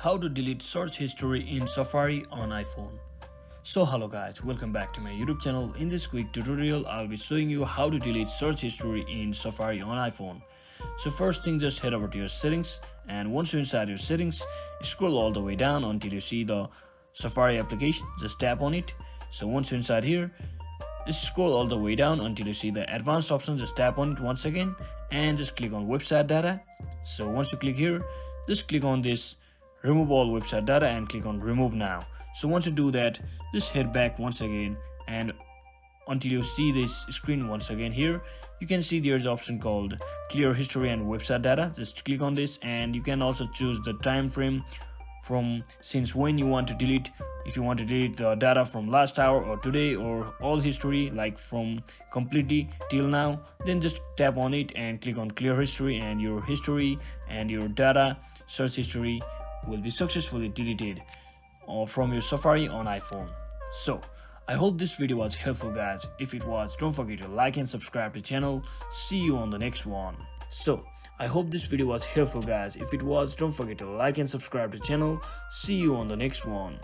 How to delete search history in Safari on iPhone. So hello guys, welcome back to my YouTube channel. In this quick tutorial, I'll be showing you how to delete search history in Safari on iPhone. So first thing, just head over to your settings, and once you're inside your settings, scroll all the way down until you see the Safari application. Just tap on it. So once you're inside here, just scroll all the way down until you see the advanced option. Just tap on it once again and just click on website data. So once you click here, just click on this remove all website data and click on remove now. So once you do that, just head back once again and until you see this screen once again here, you can see there's an option called clear history and website data. Just click on this and you can also choose the time frame from since when you want to delete. If you want to delete the data from last hour or today or all history, like from completely till now, then just tap on it and click on clear history, and your history and your data search history will be successfully deleted from your Safari on iPhone. So I hope this video was helpful guys. If it was, don't forget to like and subscribe to the channel. See you on the next one. So I hope this video was helpful guys. If it was, don't forget to like and subscribe to the channel. See you on the next one.